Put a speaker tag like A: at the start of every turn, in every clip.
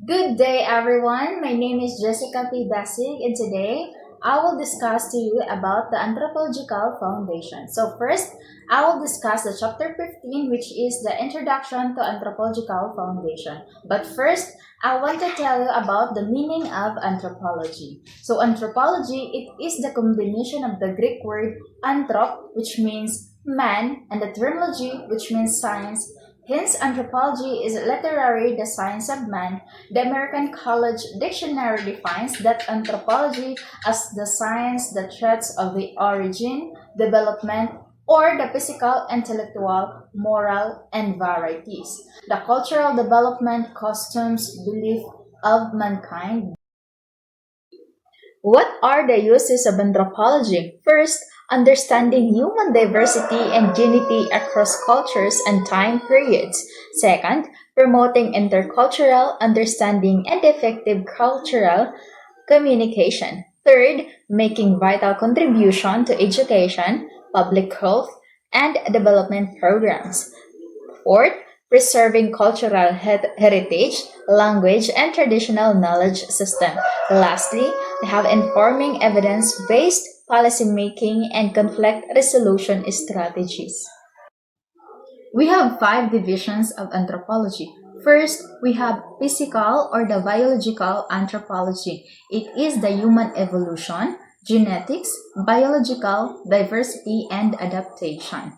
A: Good day, everyone. My name is Jessica P. Basig, and today I will discuss to you about the anthropological foundation. So, first, I will discuss the chapter 15, which is the introduction to anthropological foundation. But first, I want to tell you about the meaning of anthropology. So, anthropology, it is the combination of the Greek word anthrop, which means man, and the terminology, which means science. Hence, anthropology is literally the science of man. The American College Dictionary defines that anthropology as the science that treats of the origin, development, or the physical, intellectual, moral, and varieties, the cultural development, customs, belief of mankind. What are the uses of anthropology? First, understanding human diversity and unity across cultures and time periods. Second, promoting intercultural understanding and effective cultural communication. Third, making vital contribution to education, public health, and development programs. Fourth, preserving cultural heritage, language, and traditional knowledge system. Lastly, we have informing evidence-based policy making and conflict resolution strategies. We have five divisions of anthropology. First, we have physical or the biological anthropology. It is the human evolution, genetics, biological diversity, and adaptation.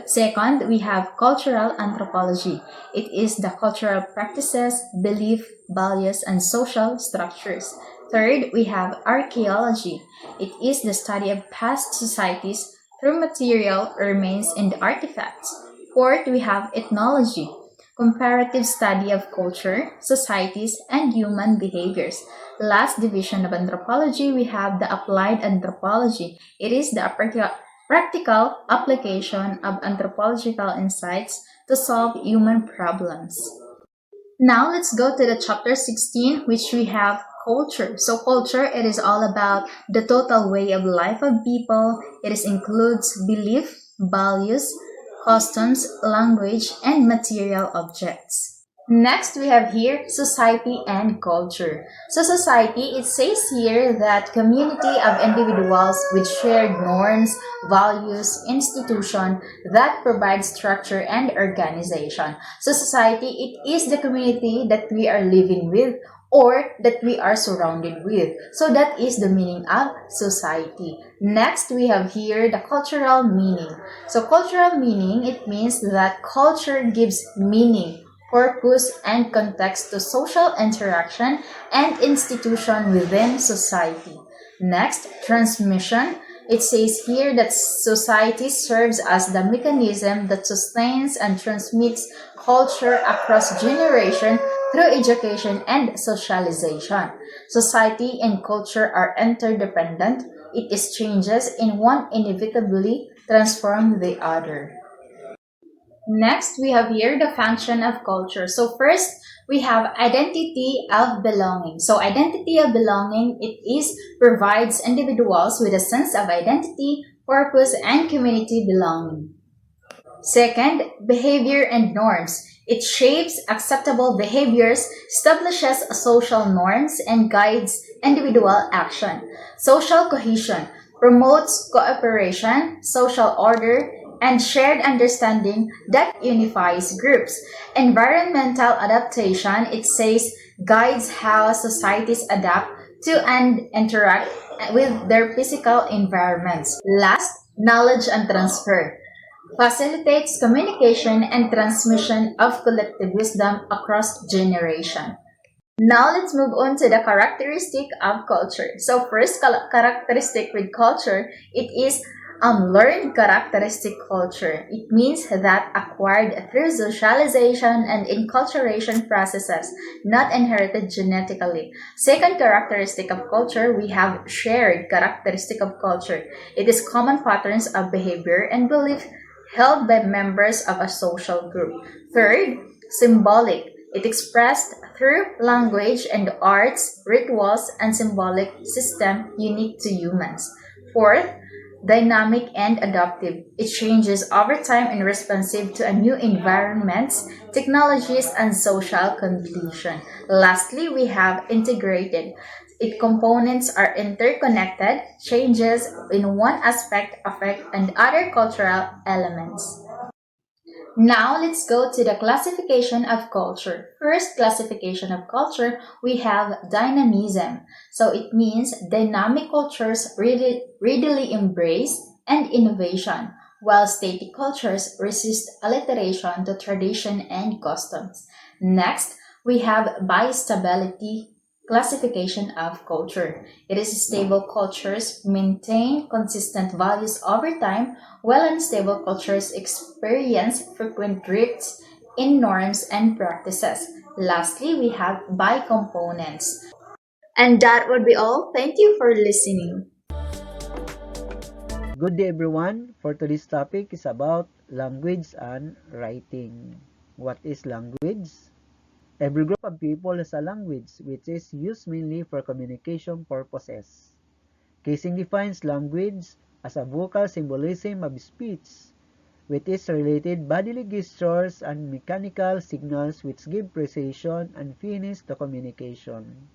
A: Second, we have cultural anthropology. It is the cultural practices, belief, values, and social structures. Third, we have archaeology. It is the study of past societies through material remains and artifacts. Fourth, we have ethnology, comparative study of culture, societies, and human behaviors. Last division of anthropology, we have the applied anthropology. It is the practical application of anthropological insights to solve human problems. Now let's go to the chapter 16, which we have culture. So culture, it is all about the total way of life of people. It includes belief, values, customs, language, and material objects. Next, we have here society and culture. So society, it says here that community of individuals with shared norms, values, institution that provide structure and organization. So society, it is the community that we are living with or that we are surrounded with. So that is the meaning of society. Next, we have here the cultural meaning. So cultural meaning, it means that culture gives meaning, purpose, and context to social interaction and institution within society. Next, transmission. It says here that society serves as the mechanism that sustains and transmits culture across generation through education and socialization. Society and culture are interdependent. It is changes in one inevitably transform the other. Next, we have here the function of culture. So first, we have identity of belonging. So identity of belonging, it is provides individuals with a sense of identity, purpose, and community belonging. Second, behavior and norms. It shapes acceptable behaviors, establishes social norms, and guides individual action. Social cohesion promotes cooperation, social order, and shared understanding that unifies groups. Environmental adaptation, it says, guides how societies adapt to and interact with their physical environments. Last, knowledge and transfer facilitates communication and transmission of collective wisdom across generation. Now let's move on to the characteristic of culture. So first characteristic with culture, it is learned characteristic culture. It means that acquired through socialization and enculturation processes, not inherited genetically. Second characteristic of culture, we have shared characteristic of culture. It is common patterns of behavior and belief held by members of a social group. Third, symbolic. It expressed through language and arts, rituals, and symbolic system unique to humans. Fourth, dynamic and adaptive. It changes over time and responsive to a new environments, technologies, and social condition. Lastly, we have integrated. Its components are interconnected, changes in one aspect affect and other cultural elements. Now let's go to the classification of culture. First classification of culture, we have dynamism. So it means dynamic cultures readily embrace and innovation, while static cultures resist alteration to tradition and customs. Next, we have bistability classification of culture. It is stable cultures maintain consistent values over time while unstable cultures experience frequent drifts in norms and practices. Lastly, we have bicomponents. And that would be all. Thank you for listening.
B: Good day everyone. For today's topic is about language and writing. What is language? Every group of people has a language which is used mainly for communication purposes. Casing defines language as a vocal symbolism of speech with its related bodily gestures and mechanical signals which give precision and finish to communication.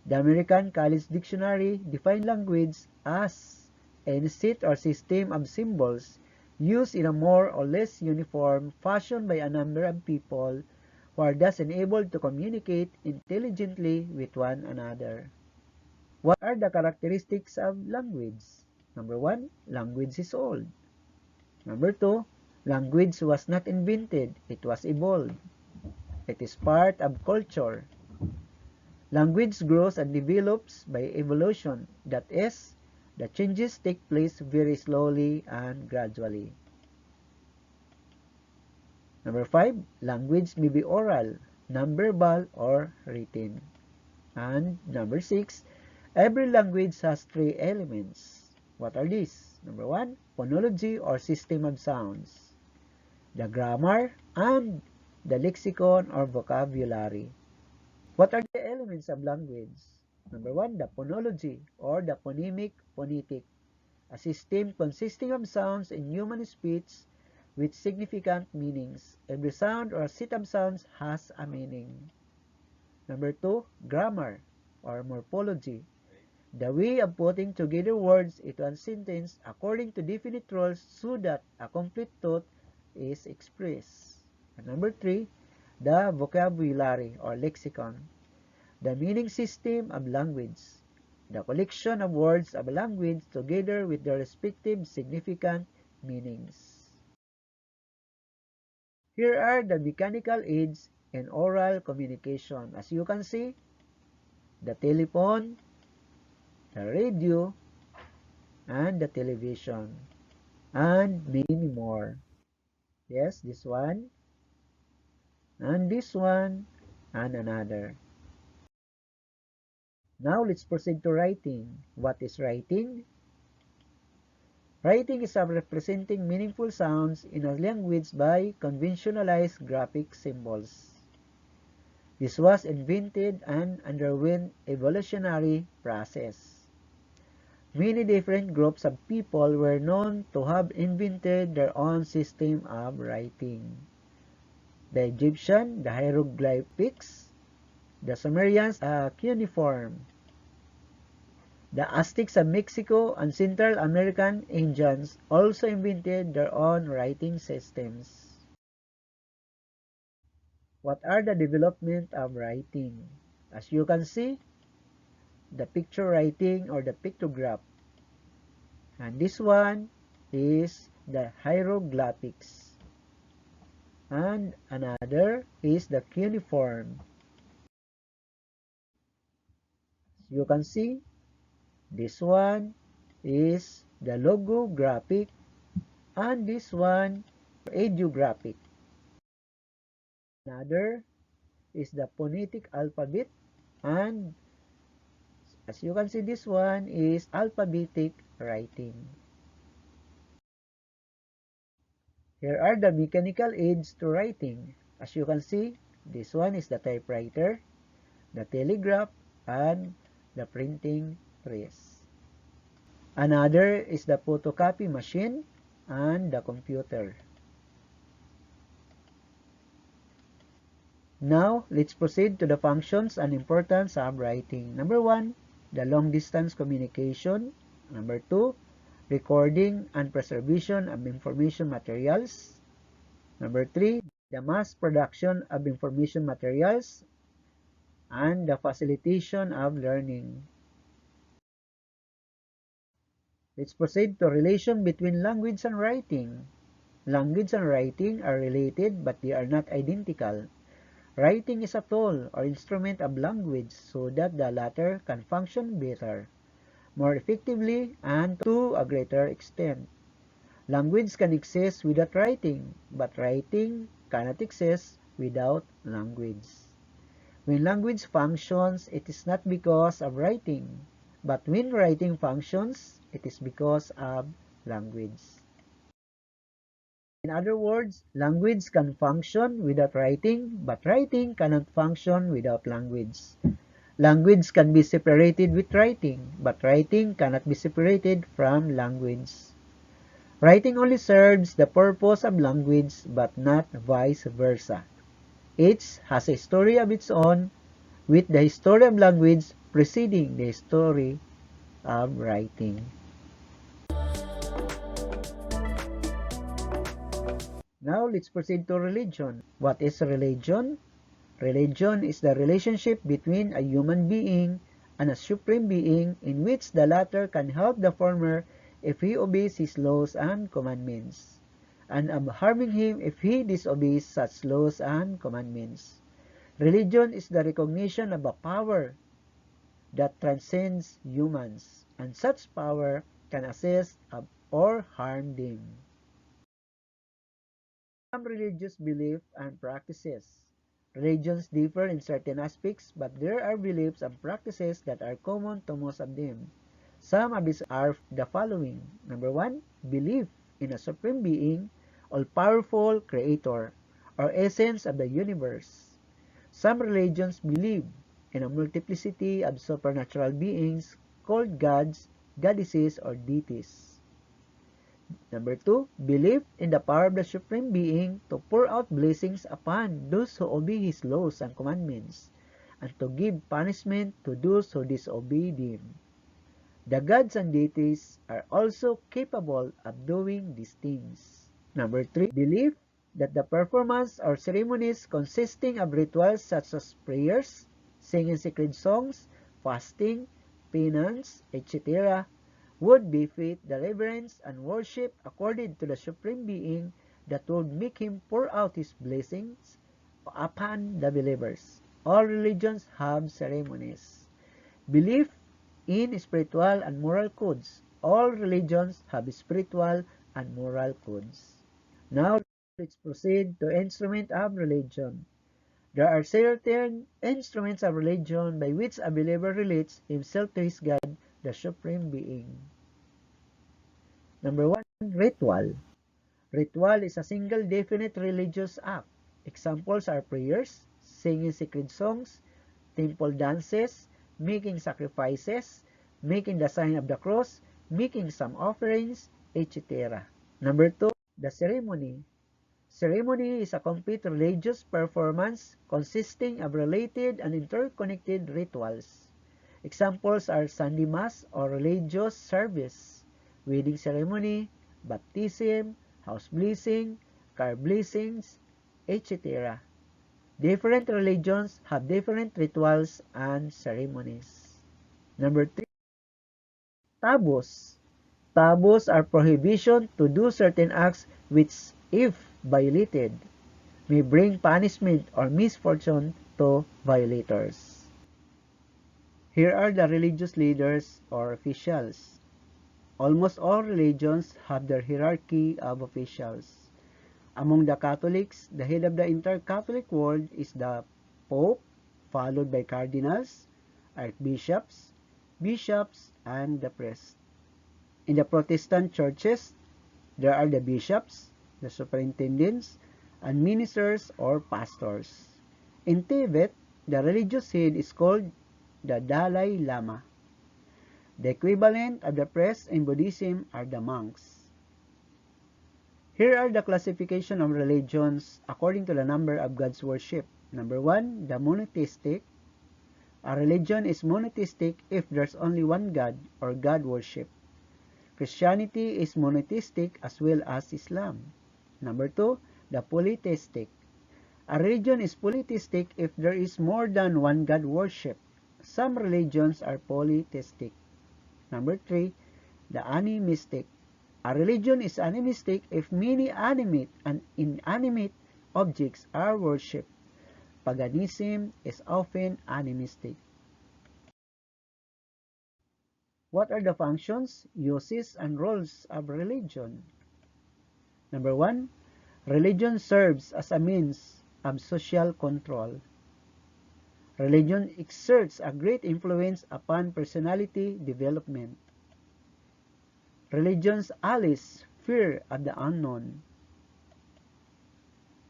B: The American College Dictionary defined language as any set or system of symbols used in a more or less uniform fashion by a number of people who are thus enabled to communicate intelligently with one another. What are the characteristics of language? Number one, language is old. Number two, language was not invented, it was evolved. It is part of culture. Language grows and develops by evolution, that is, the changes take place very slowly and gradually. Number 5, language may be oral, nonverbal, or written. And number 6, every language has three elements. What are these? Number 1, phonology or system of sounds, the grammar, and the lexicon or vocabulary. What are the elements of language? Number 1, the phonology or the phonemic phonetic, a system consisting of sounds in human speech with significant meanings. Every sound or set of sounds has a meaning. Number 2, grammar or morphology, the way of putting together words into a sentence according to definite rules so that a complete thought is expressed. And number 3, the vocabulary or lexicon, the meaning system of language, the collection of words of a language together with their respective significant meanings. Here are the mechanical aids in oral communication. As you can see, the telephone, the radio, and the television, and many more. Yes, this one, and this one, and another. Now let's proceed to writing. What is writing? Writing is of representing meaningful sounds in a language by conventionalized graphic symbols. This was invented and underwent evolutionary process. Many different groups of people were known to have invented their own system of writing. The Egyptian, the hieroglyphics, the Sumerians, cuneiform, the Aztecs of Mexico and Central American Indians also invented their own writing systems. What are the development of writing? As you can see, the picture writing or the pictograph. And this one is the hieroglyphics. And another is the cuneiform. You can see this one is the logographic and this one ideographic. Another is the phonetic alphabet, and as you can see this one is alphabetic writing. Here are the mechanical aids to writing. As you can see, this one is the typewriter, the telegraph, and the printing press. Another is the photocopy machine and the computer. Now, let's proceed to the functions and importance of writing. Number 1, the long-distance communication. Number 2, recording and preservation of information materials. Number 3, the mass production of information materials and the facilitation of learning. Let's proceed to relation between language and writing. Language and writing are related but they are not identical. Writing is a tool or instrument of language so that the latter can function better, more effectively, and to a greater extent. Language can exist without writing, but writing cannot exist without language. When language functions, it is not because of writing, but when writing functions, it is because of language. In other words, language can function without writing, but writing cannot function without language. Language can be separated with writing, but writing cannot be separated from language. Writing only serves the purpose of language, but not vice versa. Each has a story of its own, with the history of language preceding the history of writing. Now let's proceed to religion. What is religion? Religion is the relationship between a human being and a supreme being in which the latter can help the former if he obeys his laws and commandments, and harming him if he disobeys such laws and commandments. Religion is the recognition of a power that transcends humans, and such power can assist or harm them. Some religious beliefs and practices. Religions differ in certain aspects, but there are beliefs and practices that are common to most of them. Some of these are the following. Number 1, belief in a supreme being, all-powerful creator, or essence of the universe. Some religions believe in a multiplicity of supernatural beings called gods, goddesses, or deities. Number 2, belief in the power of the Supreme Being to pour out blessings upon those who obey His laws and commandments, and to give punishment to those who disobey them. The gods and deities are also capable of doing these things. Number 3, belief that the performance or ceremonies consisting of rituals such as prayers, singing sacred songs, fasting, penance, etc., would befit the reverence and worship accorded to the Supreme Being that would make him pour out his blessings upon the believers. All religions have ceremonies. Belief in spiritual and moral codes. All religions have spiritual and moral codes. Now, let's proceed to instrument of religion. There are certain instruments of religion by which a believer relates himself to his God, the Supreme Being. Number 1, ritual. Ritual is a single definite religious act. Examples are prayers, singing sacred songs, temple dances, making sacrifices, making the sign of the cross, making some offerings, etc. Number 2, the ceremony. Ceremony is a complete religious performance consisting of related and interconnected rituals. Examples are Sunday Mass or religious service, wedding ceremony, baptism, house blessing, car blessings, etc. Different religions have different rituals and ceremonies. Number 3, taboos. Taboos are prohibition to do certain acts which, if violated, may bring punishment or misfortune to violators. Here are the religious leaders or officials. Almost all religions have their hierarchy of officials. Among the Catholics, the head of the entire Catholic world is the Pope, followed by cardinals, archbishops, bishops, and the priests. In the Protestant churches, there are the bishops, the superintendents, and ministers or pastors. In Tibet, the religious head is called the Dalai Lama. The equivalent of the priests in Buddhism are the monks. Here are the classification of religions according to the number of gods worshipped. Number 1, the monotheistic. A religion is monotheistic if there's only one god or god worship. Christianity is monotheistic as well as Islam. Number 2, the polytheistic. A religion is polytheistic if there is more than one god worship. Some religions are polytheistic. Number 3, the animistic. A religion is animistic if many animate and inanimate objects are worshipped. Paganism is often animistic. What are the functions, uses, and roles of religion? Number 1, religion serves as a means of social control. Religion exerts a great influence upon personality development. Religion's allies fear of the unknown.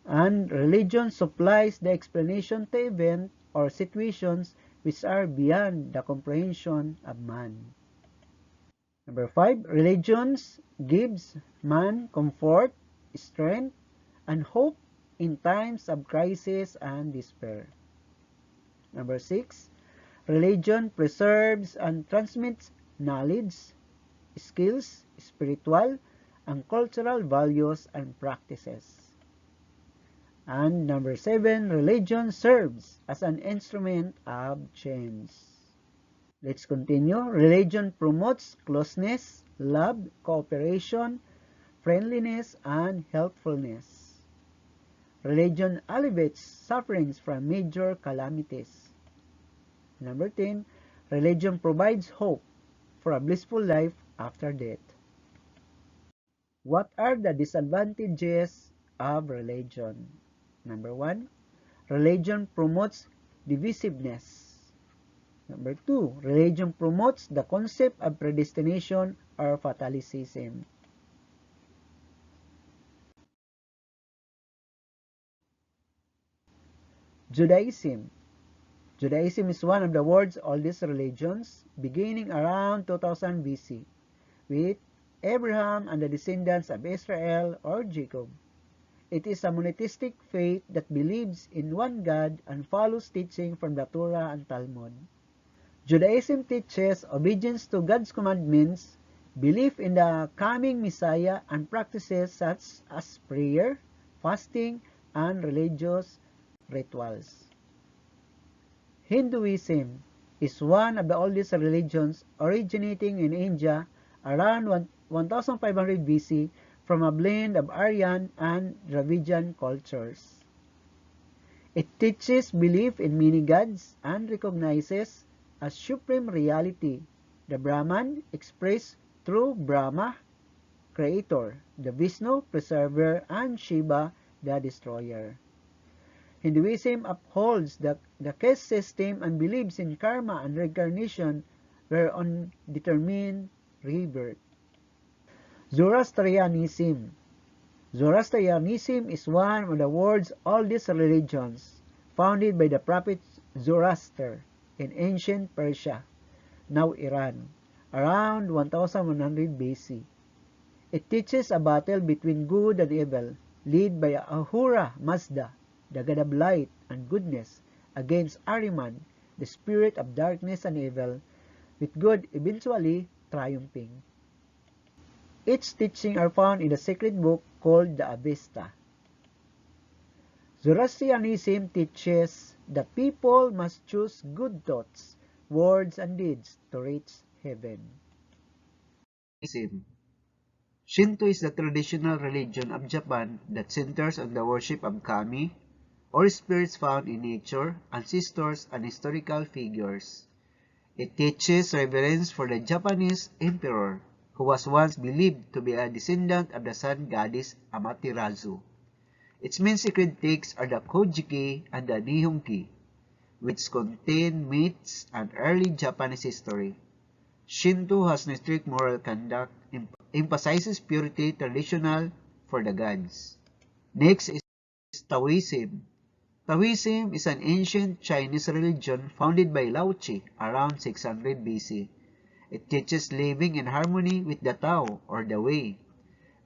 B: And religion supplies the explanation to events or situations which are beyond the comprehension of man. Number 5, religions gives man comfort, strength, and hope in times of crisis and despair. Number 6, religion preserves and transmits knowledge, skills, spiritual, and cultural values and practices. And number 7, religion serves as an instrument of change. Let's continue. Religion promotes closeness, love, cooperation, friendliness, and helpfulness. Religion alleviates sufferings from major calamities. Number 10, religion provides hope for a blissful life after death. What are the disadvantages of religion? Number 1, religion promotes divisiveness. Number 2, religion promotes the concept of predestination or fatalism. Judaism. Judaism is one of the world's oldest religions, beginning around 2000 BC, with Abraham and the descendants of Israel or Jacob. It is a monotheistic faith that believes in one God and follows teaching from the Torah and Talmud. Judaism teaches obedience to God's commandments, belief in the coming Messiah, and practices such as prayer, fasting, and religious rituals. Hinduism is one of the oldest religions, originating in India around 1500 BC from a blend of Aryan and Dravidian cultures. It teaches belief in many gods and recognizes as supreme reality the Brahman expressed through Brahma, creator, the Vishnu, preserver, and Shiva, the destroyer. Hinduism upholds the caste system and believes in karma and reincarnation where undetermined rebirth. Zoroastrianism. Zoroastrianism is one of the world's oldest religions, founded by the prophet Zoroaster in ancient Persia, now Iran, around 1100 BC. It teaches a battle between good and evil, led by Ahura Mazda, the god of light and goodness, against Ahriman, the spirit of darkness and evil, with good eventually triumphing. Its teachings are found in the sacred book called the Avesta. Zoroastrianism teaches that people must choose good thoughts, words, and deeds to reach heaven. Shinto is the traditional religion of Japan that centers on the worship of kami, or spirits found in nature, ancestors, and historical figures. It teaches reverence for the Japanese emperor, who was once believed to be a descendant of the sun goddess Amaterasu. Its main sacred texts are the Kojiki and the Nihonki, which contain myths and early Japanese history. Shinto has no strict moral conduct, emphasizes purity traditional for the gods. Next is Taoism. Taoism is an ancient Chinese religion founded by Lao Tzu around 600 BC. It teaches living in harmony with the Tao, or the Way,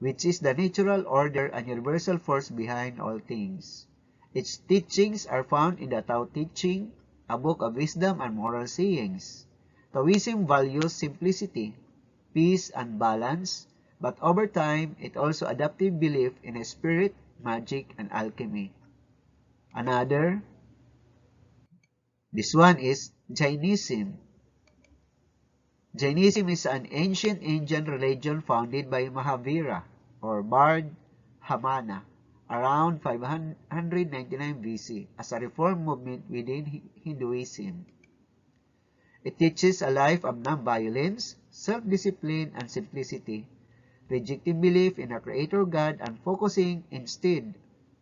B: which is the natural order and universal force behind all things. Its teachings are found in the Tao Te Ching, a book of wisdom and moral sayings. Taoism values simplicity, peace, and balance, but over time, it also adapted belief in a spirit, magic, and alchemy. This one is Jainism. Jainism is an ancient Indian religion founded by Mahavira or Bardhamana around 599 BC as a reform movement within Hinduism. It teaches a life of non-violence, self-discipline, and simplicity, rejecting belief in a creator God and focusing instead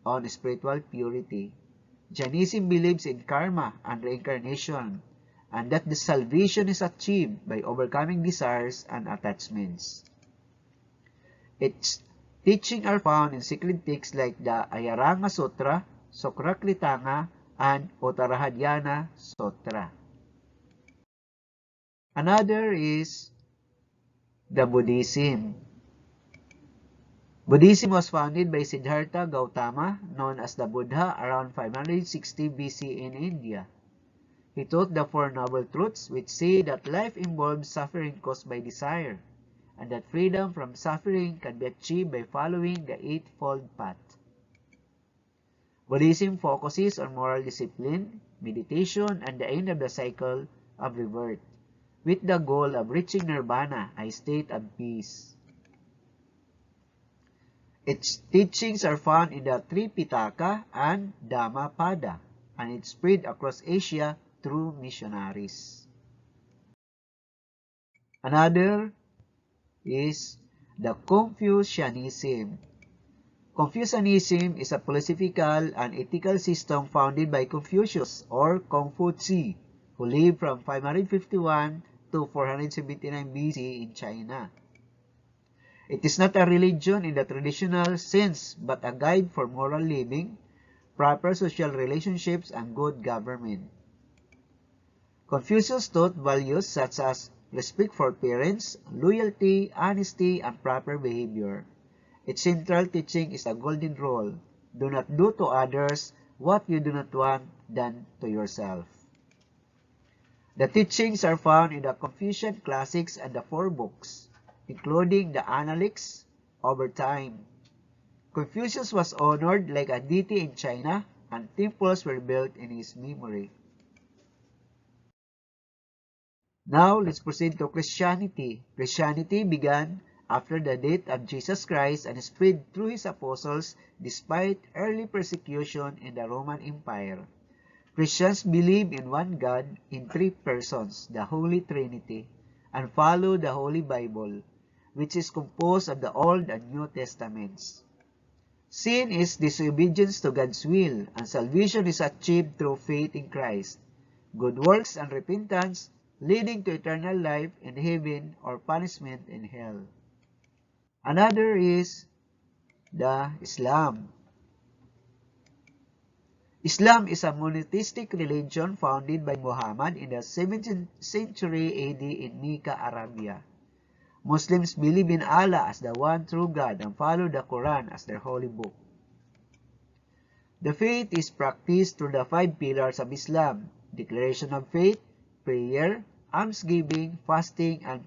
B: on spiritual purity. Jainism believes in karma and reincarnation, and that the salvation is achieved by overcoming desires and attachments. Its teachings are found in sacred texts like the Ayaranga Sutra, Sokraklitanga, and Uttarahayana Sutra. Another is the Buddhism. Buddhism was founded by Siddhartha Gautama, known as the Buddha, around 560 BC in India. He taught the Four Noble Truths, which say that life involves suffering caused by desire, and that freedom from suffering can be achieved by following the Eightfold Path. Buddhism focuses on moral discipline, meditation, and the end of the cycle of rebirth, with the goal of reaching nirvana, a state of peace. Its teachings are found in the Tripitaka and Dhammapada, and it spread across Asia through missionaries. Another is the Confucianism. Confucianism is a philosophical and ethical system founded by Confucius or Kongfuzi, who lived from 551 to 479 BC in China. It is not a religion in the traditional sense, but a guide for moral living, proper social relationships, and good government. Confucius taught values such as respect for parents, loyalty, honesty, and proper behavior. Its central teaching is the golden rule: do not do to others what you do not want done to yourself. The teachings are found in the Confucian classics and the four books, including the Analects. Over time, Confucius was honored like a deity in China, and temples were built in his memory. Now, let's proceed to Christianity. Christianity began after the death of Jesus Christ and spread through his apostles despite early persecution in the Roman Empire. Christians believe in one God in three persons, the Holy Trinity, and follow the Holy Bible, which is composed of the Old and New Testaments. Sin is disobedience to God's will, and salvation is achieved through faith in Christ, good works and repentance, leading to eternal life in heaven or punishment in hell. Another is the Islam. Islam is a monotheistic religion founded by Muhammad in the 7th century AD in Mecca, Arabia. Muslims believe in Allah as the one true God and follow the Quran as their holy book. The faith is practiced through the 5 pillars of Islam: declaration of faith, prayer, almsgiving, fasting, and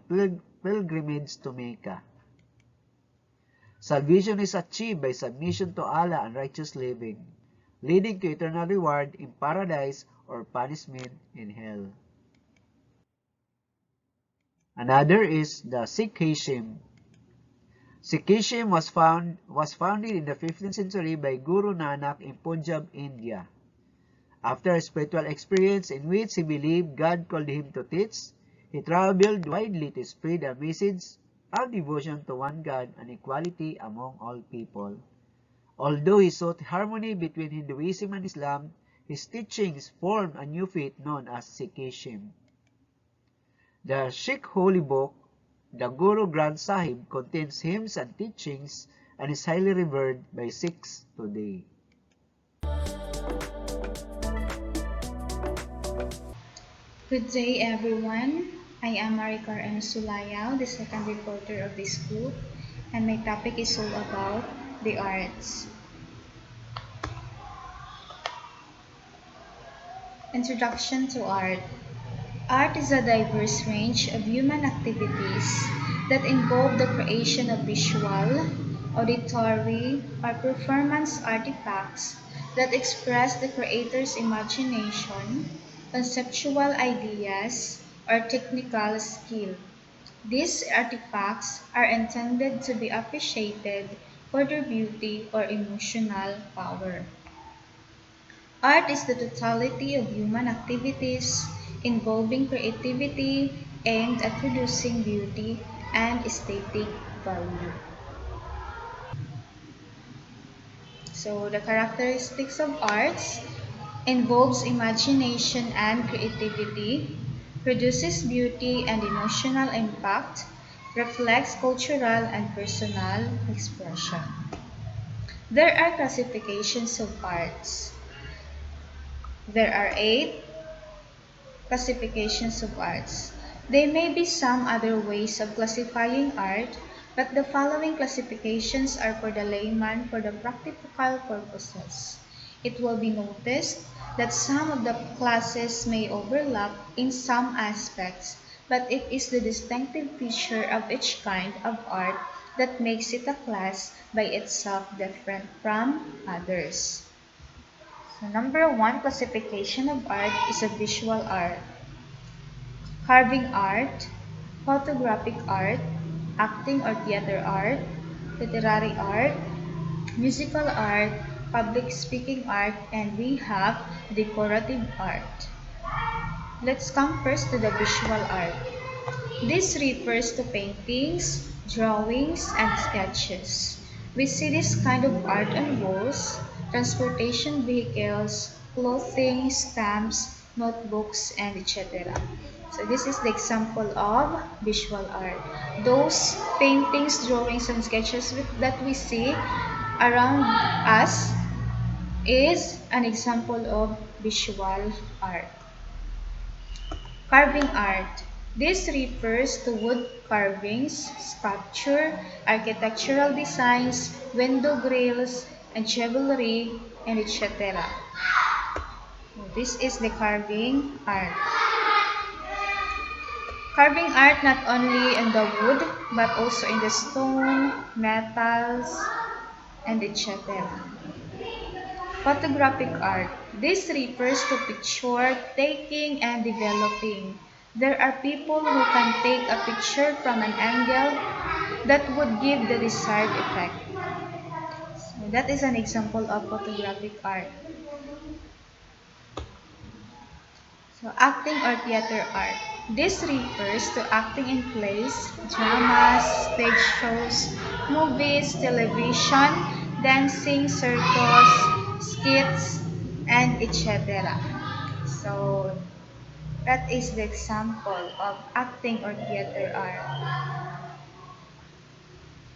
B: pilgrimage to Mecca. Salvation is achieved by submission to Allah and righteous living, leading to eternal reward in paradise or punishment in hell. Another is the Sikhism. Sikhism was founded in the 15th century by Guru Nanak in Punjab, India. After a spiritual experience in which he believed God called him to teach, he traveled widely to spread a message of devotion to one God and equality among all people. Although he sought harmony between Hinduism and Islam, his teachings formed a new faith known as Sikhism. The Sikh holy book, the Guru Granth Sahib, contains hymns and teachings and is highly revered by Sikhs today.
C: Good day, everyone. I am Maricar M. Sulayao, the second reporter of this group, and my topic is all about the arts. Introduction to art. Art is a diverse range of human activities that involve the creation of visual, auditory, or performance artifacts that express the creator's imagination, conceptual ideas, or technical skill. These artifacts are intended to be appreciated for their beauty or emotional power. Art is the totality of human activities involving creativity aimed at producing beauty and aesthetic value. So the characteristics of arts involves imagination and creativity, produces beauty and emotional impact, reflects cultural and personal expression. There are classifications of arts. There are 8 classifications of arts. There may be some other ways of classifying art, but the following classifications are for the layman for the practical purposes. It will be noticed that some of the classes may overlap in some aspects, but it is the distinctive feature of each kind of art that makes it a class by itself different from others. So number 1 classification of art is a visual art. Carving art, photographic art, acting or theater art, literary art, musical art, public speaking art, and we have decorative art. Let's come first to the visual art. This refers to paintings, drawings, and sketches. We see this kind of art on walls, transportation vehicles, clothing, stamps, notebooks, and etc. So this is the example of visual art. Those paintings, drawings, and sketches that we see around us is an example of visual art. Carving art. This refers to wood carvings, sculpture, architectural designs, window grills, and jewelry, and etc. This is the carving art. Carving art not only in the wood, but also in the stone, metals, and etc. Photographic art. This refers to picture taking and developing. There are people who can take a picture from an angle that would give the desired effect. So that is an example of photographic art. So acting or theater art. This refers to acting in plays, dramas, stage shows, movies, television, dancing, circus, skits, and etc. So that is the example of acting or theater art.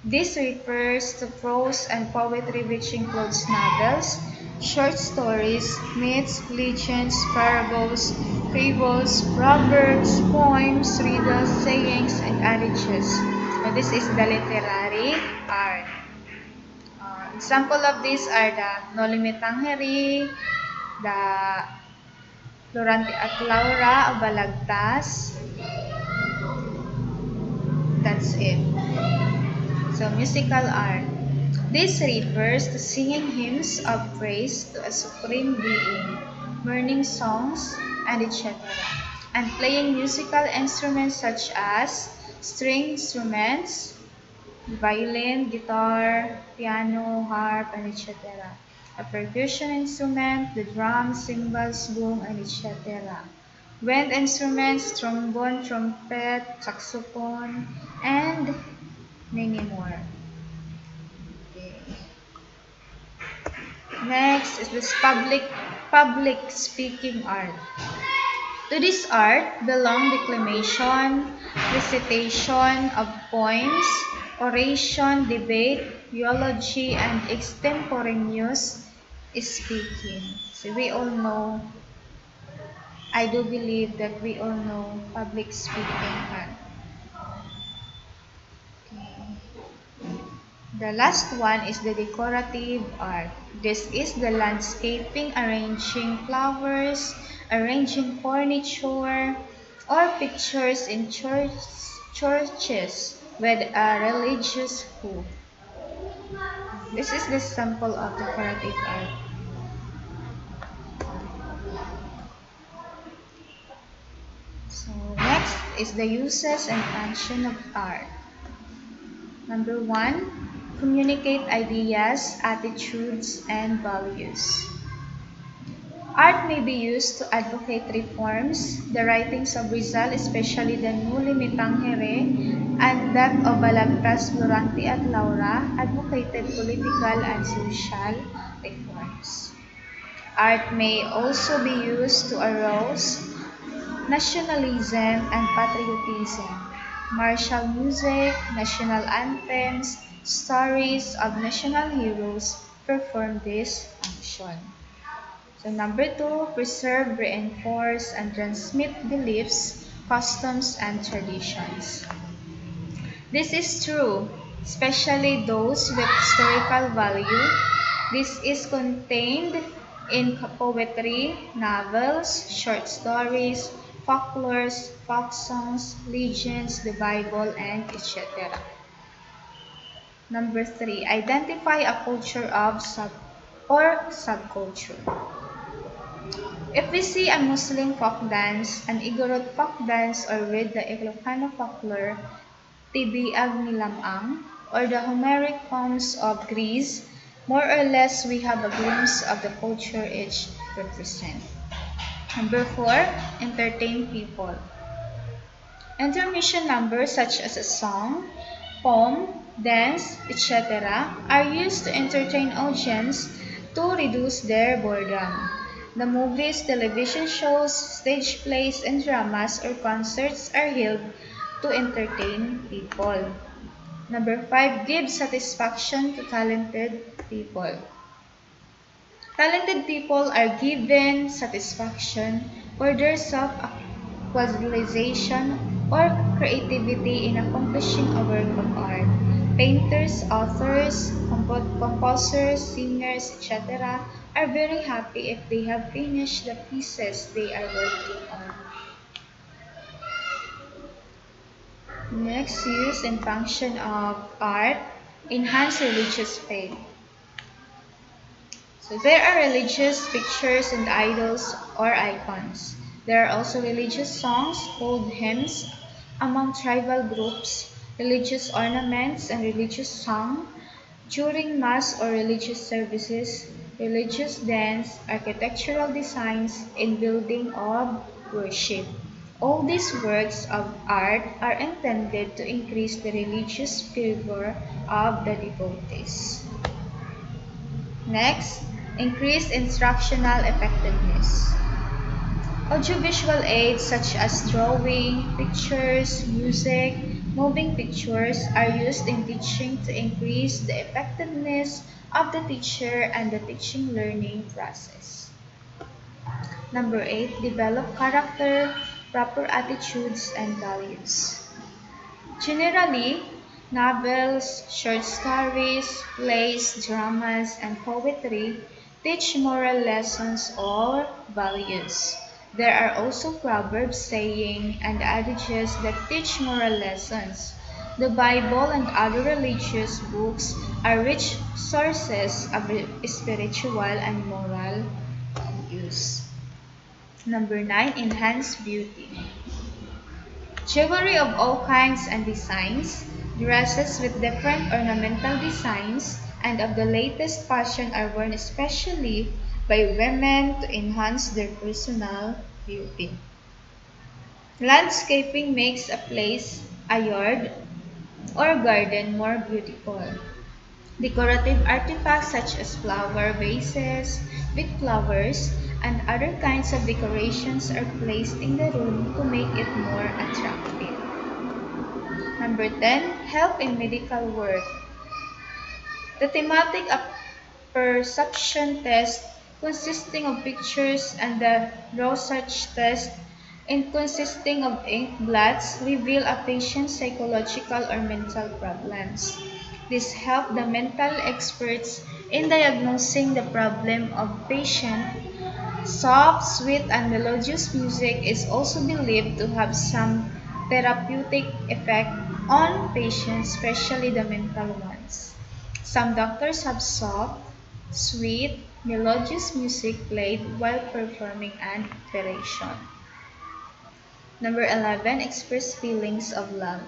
C: This refers to prose and poetry which includes novels, short stories, myths, legends, parables, fables, proverbs, poems, riddles, sayings, and adages. So this is the literary art. Example of these are the Nolimitangeri, the Florante at Laura of Balagtas. That's it. So, musical art. This refers to singing hymns of praise to a supreme being, learning songs, and etc. And playing musical instruments such as string instruments, violin, guitar, piano, harp, and etc. A percussion instrument, the drums, cymbals, boom, and etc. Wind instruments, trombone, trumpet, saxophone, and many more. Okay. Next is this public speaking art. To this art belong declamation, recitation of poems, oration, debate, eulogy, and extemporaneous speaking. So we all know I do believe that we all know public speaking art. The last one is the decorative art. This is the landscaping, arranging flowers, arranging furniture, or pictures in churches with a religious hook. This is the sample of decorative art. So next is the uses and function of art. Number one, communicate ideas, attitudes, and values. Art may be used to advocate reforms. The writings of Rizal, especially the Nuli Me Tangere and that of Balagtas, Florante at Laura, advocated political and social reforms. Art may also be used to arouse nationalism and patriotism. Martial music, national anthems, stories of national heroes perform this function. So number two, preserve, reinforce, and transmit beliefs, customs, and traditions. This is true, especially those with historical value. This is contained in poetry, novels, short stories, folklores, folk songs, legends, the Bible, and etc. Number three, identify a culture of subculture. If we see a Muslim folk dance, an Igorot folk dance, or read the Ilocano folklore, Tibiag ni Lamang, or the Homeric poems of Greece, more or less we have a glimpse of the culture each represent. Number four, entertain people. Intermission numbers such as a song, poem, dance, etc. are used to entertain audience to reduce their boredom. The movies, television shows, stage plays, and dramas or concerts are held to entertain people. Number five, give satisfaction to talented people. Talented people are given satisfaction for their self-actualization or creativity in accomplishing a work of art. Painters, authors, composers, singers, etc. are very happy if they have finished the pieces they are working on. Next, use and function of art, enhance religious faith. So there are religious pictures and idols or icons. There are also religious songs called hymns among tribal groups, religious ornaments and religious song during mass or religious services, religious dance, architectural designs in building of worship. All these works of art are intended to increase the religious fervor of the devotees. Next, increased instructional effectiveness. Audiovisual aids such as drawing, pictures, music, moving pictures are used in teaching to increase the effectiveness of the teacher and the teaching learning process. Number 8, develop character, proper attitudes, and values. Generally, novels, short stories, plays, dramas, and poetry teach moral lessons or values. There are also proverbs, saying, and adages that teach moral lessons. The Bible and other religious books are rich sources of spiritual and moral values. Number 9, enhance beauty. Jewelry of all kinds and designs, dresses with different ornamental designs, and of the latest fashion are worn especially by women to enhance their personal beauty. Landscaping makes a place, a yard, or garden more beautiful. Decorative artifacts such as flower vases with flowers and other kinds of decorations are placed in the room to make it more attractive. Number 10, help in medical work. The thematic perception test consisting of pictures, and the Rorschach test, in consisting of ink blots, reveal a patient's psychological or mental problems. This helped the mental experts in diagnosing the problem of patient. Soft, sweet, and melodious music is also believed to have some therapeutic effect on patients, especially the mental ones. Some doctors have soft, sweet, melodious music played while performing an operation. Number 11, express feelings of love.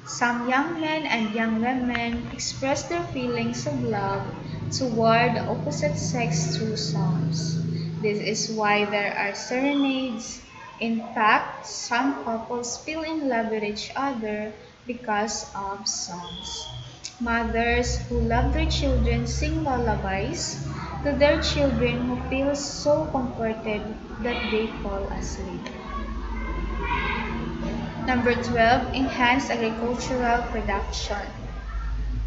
C: Some young men and young women express their feelings of love toward the opposite sex through songs. This is why there are serenades. In fact, some couples feel in love with each other because of songs. Mothers who love their children sing lullabies to their children who feel so comforted that they fall asleep. Number 12, enhance agricultural production.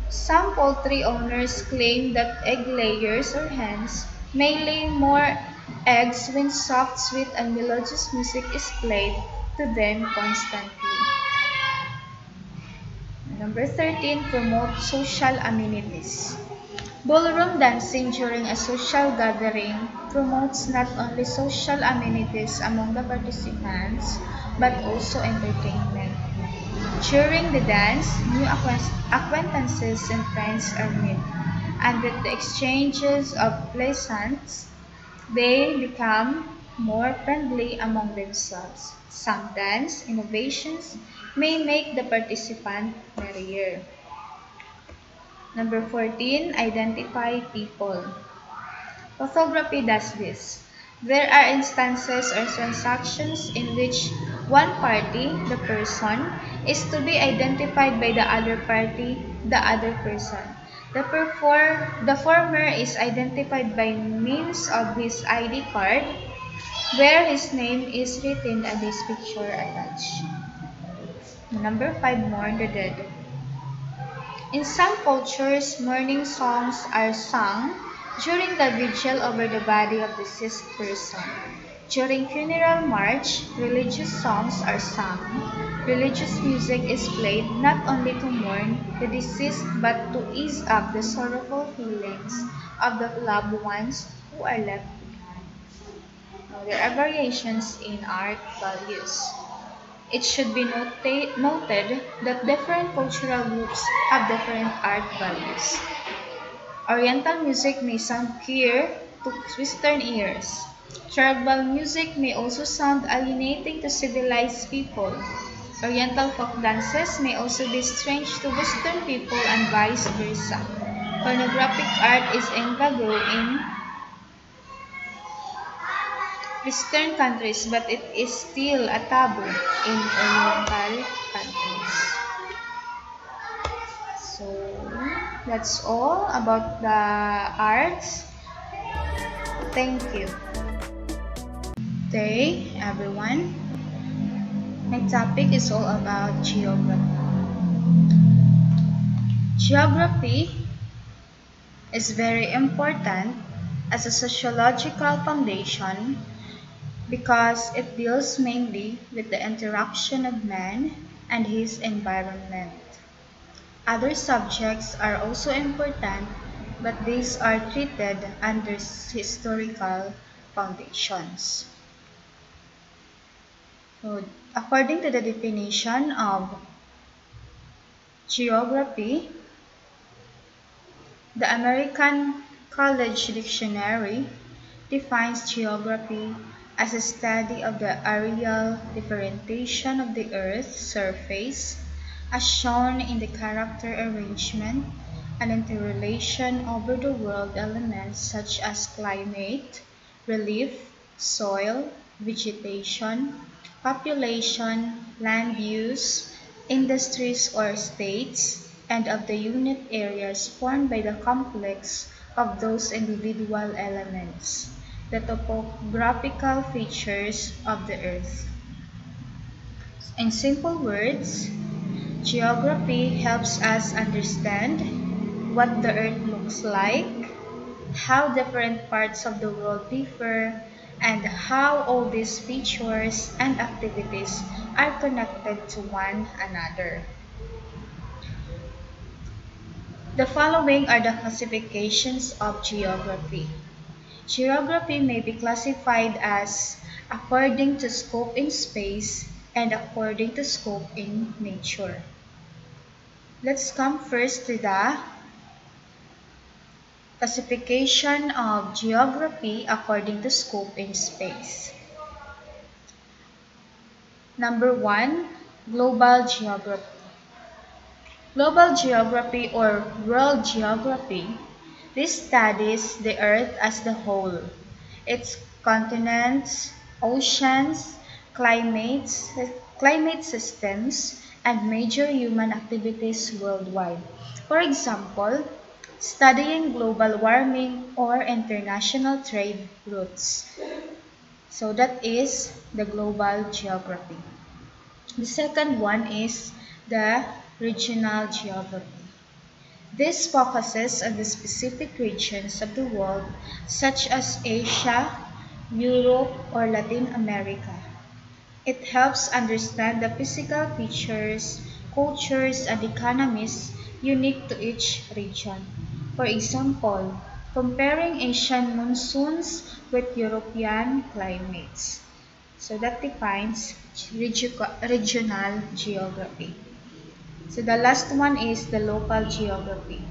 C: Some poultry owners claim that egg layers or hens may lay more eggs when soft, sweet, and melodious music is played to them constantly. Number 13, promote social amenities. Ballroom dancing during a social gathering promotes not only social amenities among the participants but also entertainment. During the dance, new acquaintances and friends are made, and with the exchanges of pleasantries, they become more friendly among themselves. Some dance innovations may make the participant merrier. Number 14, identify people. Photography does this. There are instances or transactions in which one party, the person, is to be identified by the other party, the other person. The former is identified by means of his ID card, where his name is written and his picture attached. Number 5, mourn the dead. In some cultures, mourning songs are sung during the vigil over the body of the deceased person. During funeral march, religious songs are sung. Religious music is played not only to mourn the deceased but to ease up the sorrowful feelings of the loved ones who are left behind. Now, there are variations in art values. It should be noted that different cultural groups have different art values. Oriental music may sound queer to Western ears. Tribal music may also sound alienating to civilized people. Oriental folk dances may also be strange to Western people and vice versa. Pornographic art is en vogue in Western countries, but it is still a taboo in Oriental countries. So that's all about the arts. Thank you. Today, everyone, my topic is all about geography. Geography is very important as a sociological foundation because it deals mainly with the interaction of man and his environment. Other subjects are also important, but these are treated under historical foundations. So, according to the definition of geography, the American College Dictionary defines geography as a study of the areal differentiation of the Earth's surface as shown in the character arrangement and interrelation over the world elements such as climate, relief, soil, vegetation, population, land use, industries or states, and of the unit areas formed by the complex of those individual elements, the topographical features of the Earth. In simple words, geography helps us understand what the Earth looks like, how different parts of the world differ, and how all these features and activities are connected to one another. The following are the classifications of geography. Geography may be classified as according to scope in space and according to scope in nature. Let's come first to the classification of geography according to scope in space. Number one, global geography. Global geography or world geography, this studies the Earth as the whole, its continents, oceans, climates, climate systems, and major human activities worldwide. For example, studying global warming or international trade routes. So that is the global geography. The second one is the regional geography. This focuses on the specific regions of the world, such as Asia, Europe, or Latin America. It helps understand the physical features, cultures, and economies unique to each region. For example, comparing Asian monsoons with European climates. So that defines regional geography. So the last one is the local geography.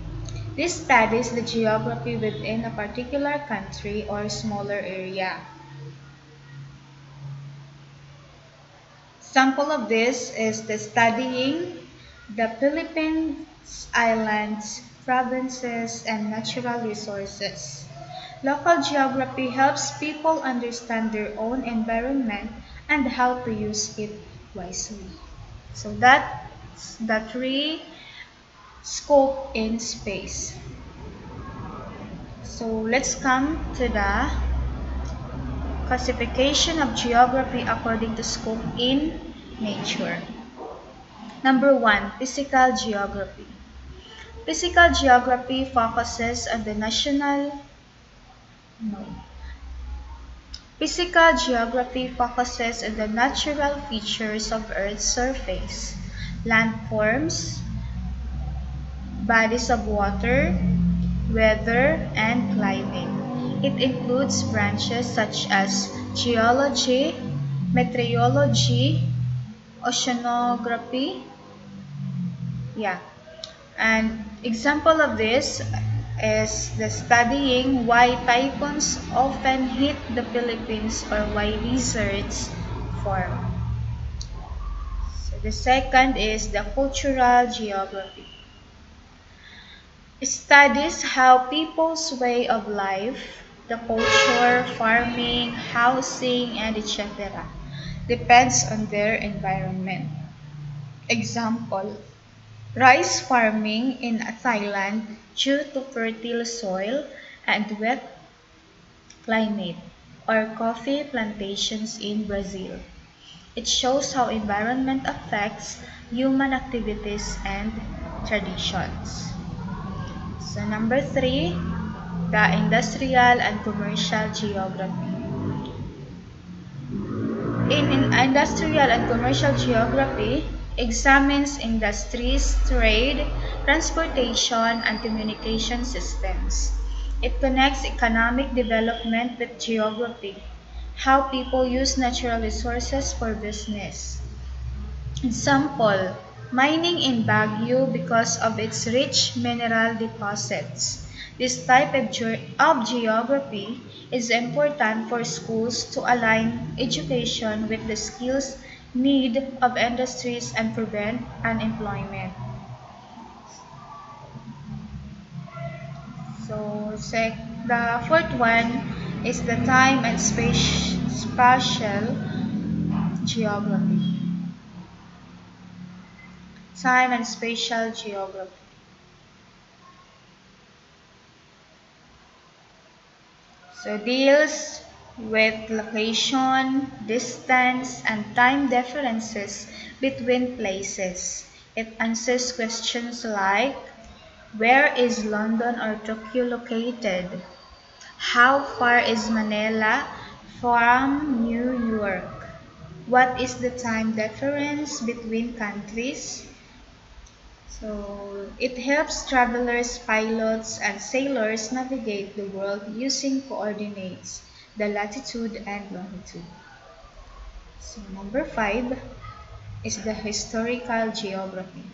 C: This studies the geography within a particular country or smaller area. Sample of this is the studying the Philippines, islands, provinces, and natural resources. Local geography helps people understand their own environment and how to use it wisely. So that's the three scope in space. So let's come to the classification of geography according to scope in nature. Number one, physical geography. Physical geography focuses on the no. Physical geography focuses on the natural features of Earth's surface, landforms, bodies of water, weather, and climate. It includes branches such as geology, meteorology, oceanography. Yeah. And example of this is the studying why typhoons often hit the Philippines or why lizards form. So the second is the cultural geography. It studies how people's way of life, the culture, farming, housing, and etc. depends on their environment. Example, rice farming in Thailand due to fertile soil and wet climate, or coffee plantations in Brazil. It shows how environment affects human activities and traditions. So number three, the industrial and commercial geography. In industrial and commercial geography, examines industries, trade, transportation, and communication systems. It connects economic development with geography, how people use natural resources for business. Example, mining in Baguio because of its rich mineral deposits. This type of geography is important for schools to align education with the skills need of industries and prevent unemployment. The fourth one is the time and spatial geography. Time and spatial geography. So deals with location, distance, and time differences between places. It answers questions like where is London or Tokyo located? How far is Manila from New York? What is the time difference between countries? So it helps travelers, pilots, and sailors navigate the world using coordinates, the latitude and longitude. So number 5 is the historical geography.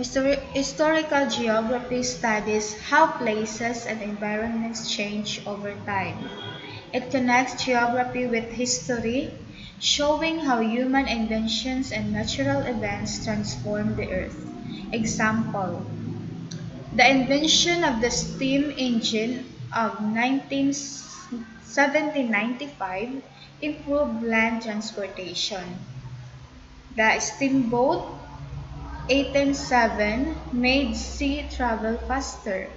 C: Historical geography studies how places and environments change over time. It connects geography with history, showing how human inventions and natural events transform the earth. Example: the invention of the steam engine of 1795 improved land transportation. The steamboat 1807 made sea travel faster.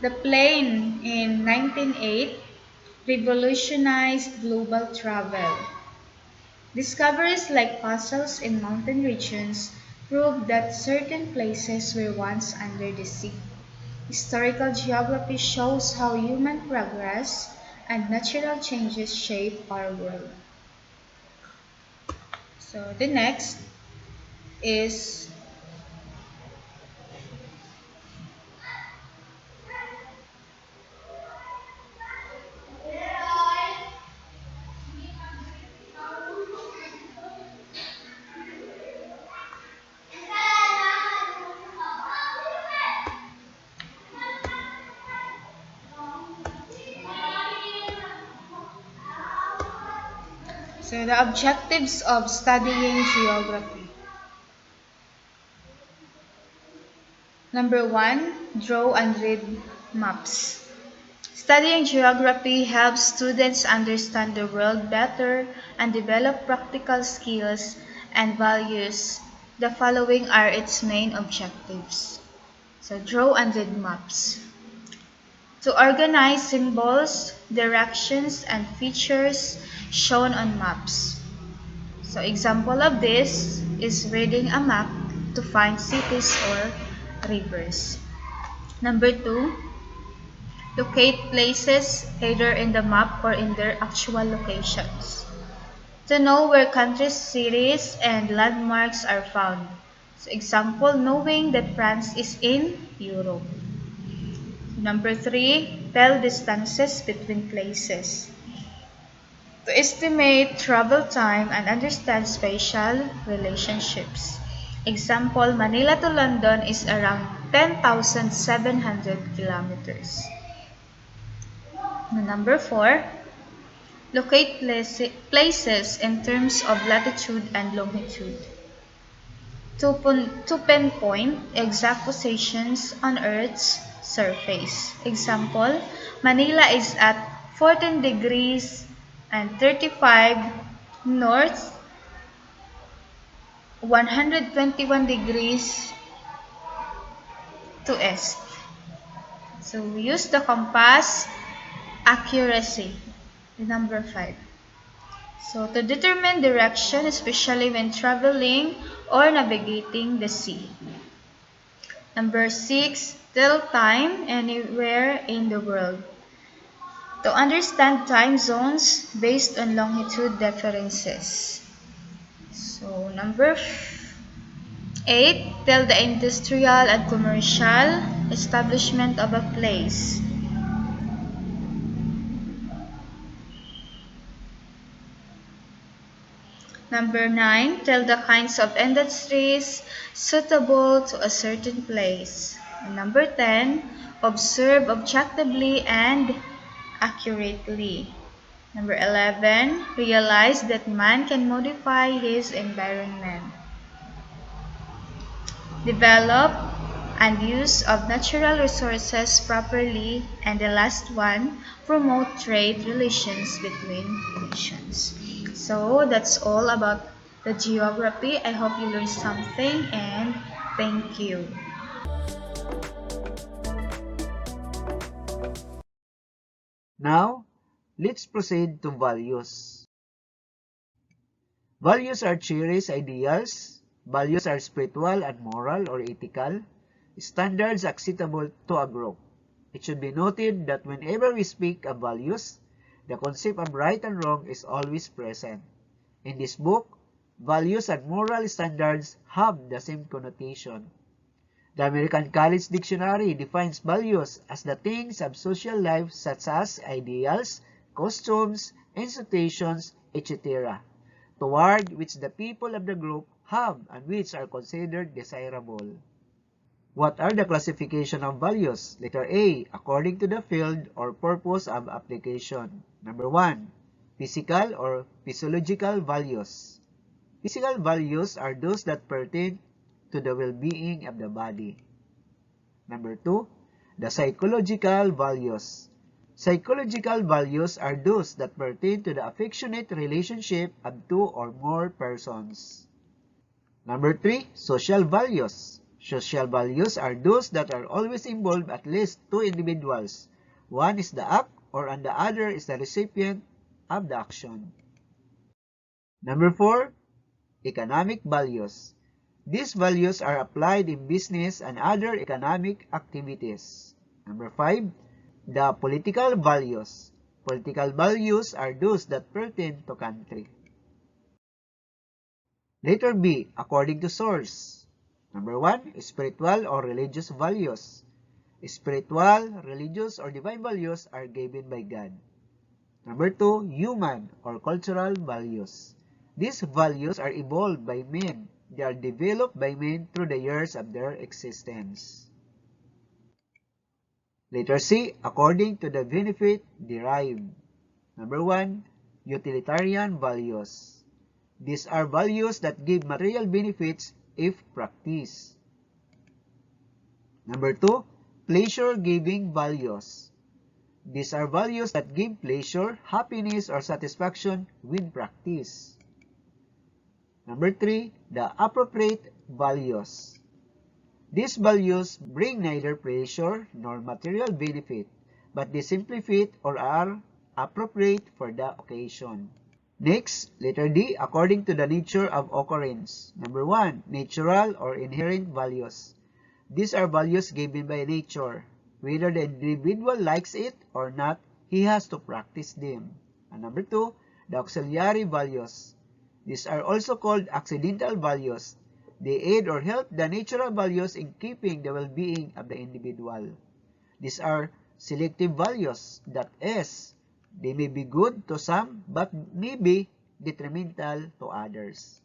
C: The plane in 1908 revolutionized global travel. Discoveries like fossils in mountain regions prove that certain places were once under the sea. Historical geography shows how human progress and natural changes shape our world. So the next is the objectives of studying geography. Number 1, draw and read maps. Studying geography helps students understand the world better and develop practical skills and values. The following are its main objectives. So draw and read maps. To organize symbols, directions, and features shown on maps. So example of this is reading a map to find cities or rivers. Number 2, locate places either in the map or in their actual locations. To know where countries, cities, and landmarks are found. So example, knowing that France is in Europe. Number 3, tell distances between places. To estimate travel time and understand spatial relationships. Example, Manila to London is around 10,700 kilometers. Number 4, locate places in terms of latitude and longitude. To pinpoint exact positions on Earth's surface. Example, Manila is at 14 degrees and 35 north, 121 degrees to east. So we use the compass accuracy. Number 5. So to determine direction, especially when traveling or navigating the sea. Number 6, tell time anywhere in the world. To understand time zones based on longitude differences. So number 8, tell the industrial and commercial establishment of a place. Number 9, tell the kinds of industries suitable to a certain place. And number 10, observe objectively and accurately. Number 11, realize that man can modify his environment. Develop and use of natural resources properly. And the last one, promote trade relations between nations. So that's all about the geography. I hope you learned something and thank you.
B: Now, let's proceed to values. Values are cherished ideals. Values are spiritual and moral or ethical standards acceptable to a group. It should be noted that whenever we speak of values, the concept of right and wrong is always present. In this book, values and moral standards have the same connotation. The American College Dictionary defines values as the things of social life such as ideals, costumes, institutions, etc., toward which the people of the group have and which are considered desirable. What are the classification of values? Letter A, according to the field or purpose of application. Number 1, physical or physiological values. Physical values are those that pertain to the well-being of the body. Number 2, the psychological values. Psychological values are those that pertain to the affectionate relationship of two or more persons. Number 3, social values. Social values are those that are always involved at least two individuals. One is the act or and the other is the recipient of the action. Number 4, economic values. These values are applied in business and other economic activities. Number 5, the political values. Political values are those that pertain to country. Letter B, according to source. Number 1, spiritual or religious values. Spiritual, religious, or divine values are given by God. Number 2, human or cultural values. These values are evolved by men. They are developed by men through the years of their existence. Letter C, according to the benefit derived. Number 1, utilitarian values. These are values that give material benefits if practiced. Number 2, pleasure-giving values. These are values that give pleasure, happiness, or satisfaction when practiced. Number 3, the appropriate values. These values bring neither pleasure nor material benefit, but they simply fit or are appropriate for the occasion. Next, letter D, according to the nature of occurrence. Number 1, natural or inherent values. These are values given by nature. Whether the individual likes it or not, he has to practice them. And number 2, the auxiliary values. These are also called accidental values. They aid or help the natural values in keeping the well-being of the individual. These are selective values, that is, they may be good to some but may be detrimental to others.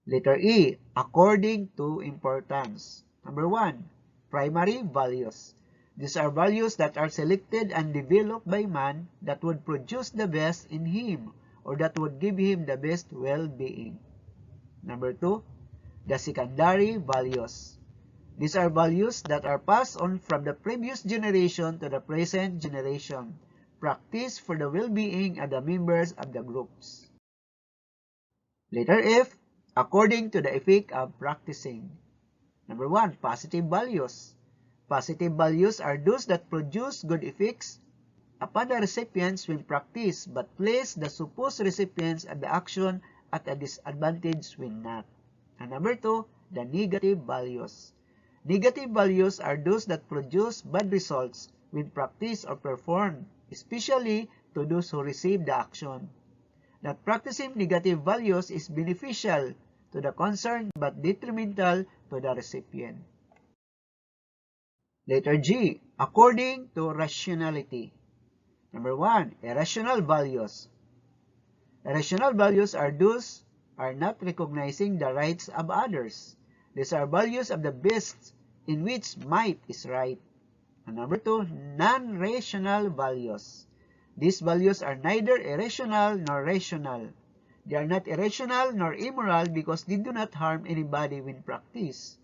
B: Letter E, according to importance. Number 1, primary values. These are values that are selected and developed by man that would produce the best in him or that would give him the best well-being. Number 2, the secondary values. These are values that are passed on from the previous generation to the present generation, practiced for the well-being of the members of the groups. Letter F, according to the effect of practicing. Number 1, positive values. Positive values are those that produce good effects upon the recipients when practiced but place the supposed recipients of the action at a disadvantage when not. And number 2, the negative values. Negative values are those that produce bad results when practiced or performed, especially to those who receive the action. That practicing negative values is beneficial to the concerned but detrimental to the recipient. Letter G, according to rationality. Number 1, irrational values. Irrational values are those are not recognizing the rights of others. These are values of the beast in which might is right. And number 2, non-rational values. These values are neither irrational nor rational. They are not irrational nor immoral because they do not harm anybody when practiced.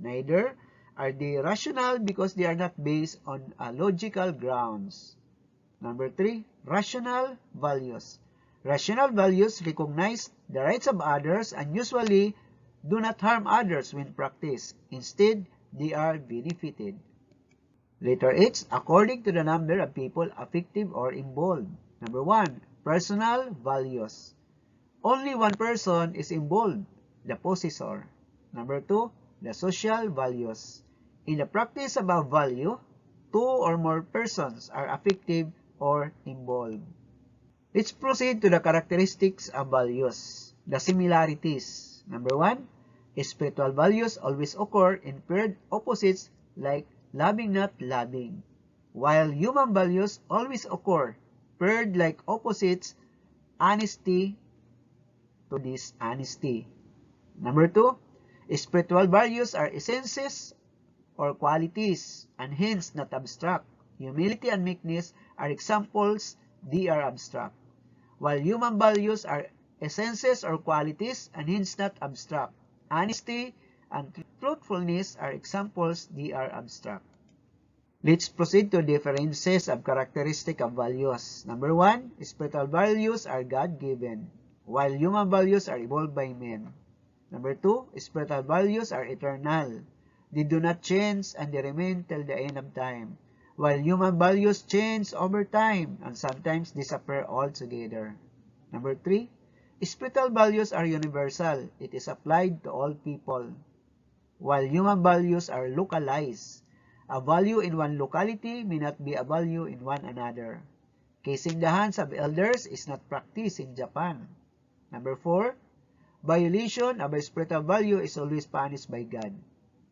B: Neither are they rational because they are not based on logical grounds. Number 3, rational values. Rational values recognize the rights of others and usually do not harm others when practiced. Instead, they are benefited. Letter H, according to the number of people affected or involved. Number 1, personal values. Only one person is involved, the possessor. Number 2, the social values. In the practice of a value, two or more persons are affected or involved. Let's proceed to the characteristics of values. The similarities. Number 1, spiritual values always occur in paired opposites like loving not loving, while human values always occur paired like opposites, honesty to dishonesty. Number 2, spiritual values are essences or qualities and hence not abstract. Humility and meekness are examples, they are abstract. While human values are essences or qualities and hence not abstract. Honesty and truthfulness are examples, they are abstract. Let's proceed to differences of characteristic of values. Number 1, spiritual values are God-given, while human values are evolved by men. Number 2, spiritual values are eternal. They do not change and they remain till the end of time, while human values change over time and sometimes disappear altogether. Number 3, spiritual values are universal. It is applied to all people, while human values are localized. A value in one locality may not be a value in one another. Kissing the hands of elders is not practiced in Japan. Number 4, violation of a spiritual value is always punished by God,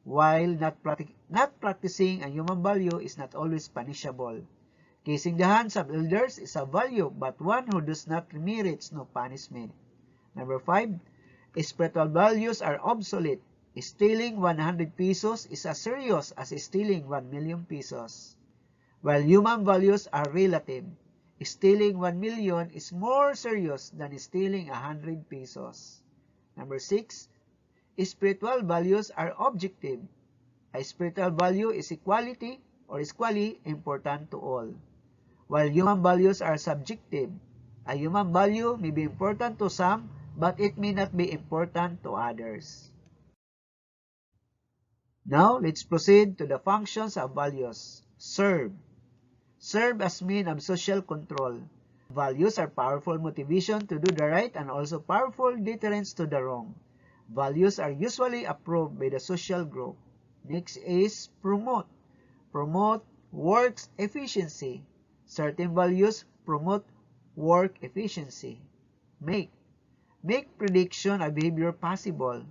B: while not practicing a human value is not always punishable. Kissing the hands of elders is a value, but one who does not merits no punishment. Number 5, spiritual values are obsolete. Stealing 100 pesos is as serious as stealing 1 million pesos. While human values are relative. Stealing 1 million is more serious than stealing 100 pesos. Number 6, spiritual values are objective. A spiritual value is equality or is equally important to all, while human values are subjective. A human value may be important to some, but it may not be important to others. Now, let's proceed to the functions of values. Serve. Serve as means of social control. Values are powerful motivation to do the right and also powerful deterrents to the wrong. Values are usually approved by the social group. Next is promote. Promote work efficiency. Certain values promote work efficiency. Make. Make prediction of behavior possible.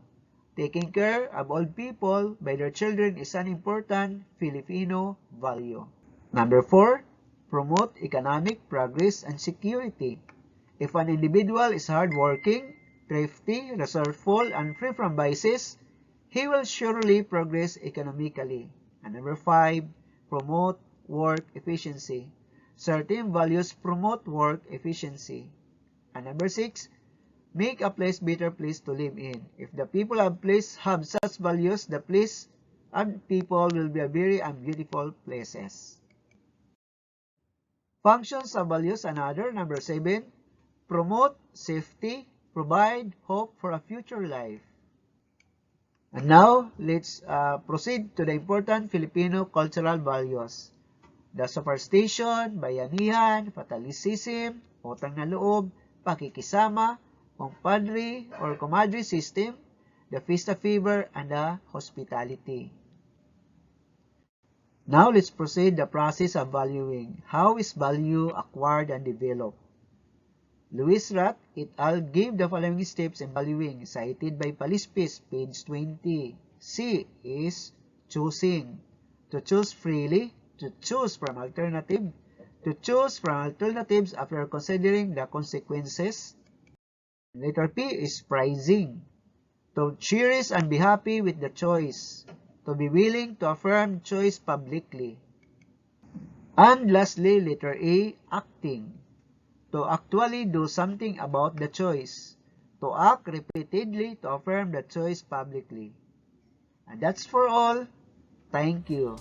B: Taking care of old people by their children is an important Filipino value. Number 4, promote economic progress and security. If an individual is hardworking, thrifty, resourceful, and free from vices, he will surely progress economically. And number 5, promote work efficiency. Certain values promote work efficiency. And number 6, make a place better place to live in. If the people of place have such values, the place and people will be a very and beautiful places. Functions of values another. Number 7, promote safety, provide hope for a future life. And now, let's proceed to the important Filipino cultural values. The superstition, bayanihan, fatalicism, utang na loob, pakikisama, compadre or comadre system, the Fiesta Fever, and the hospitality. Now, let's proceed the process of valuing. How is value acquired and developed? Louis Rath et al. Gave the following steps in valuing, cited by Palispis, page 20. C is choosing. To choose freely, to choose from alternatives after considering the consequences. Letter P is prizing. To cherish and be happy with the choice. To be willing to affirm choice publicly. And lastly, letter A, acting. To actually do something about the choice. To act repeatedly to affirm the choice publicly. And that's for all. Thank you.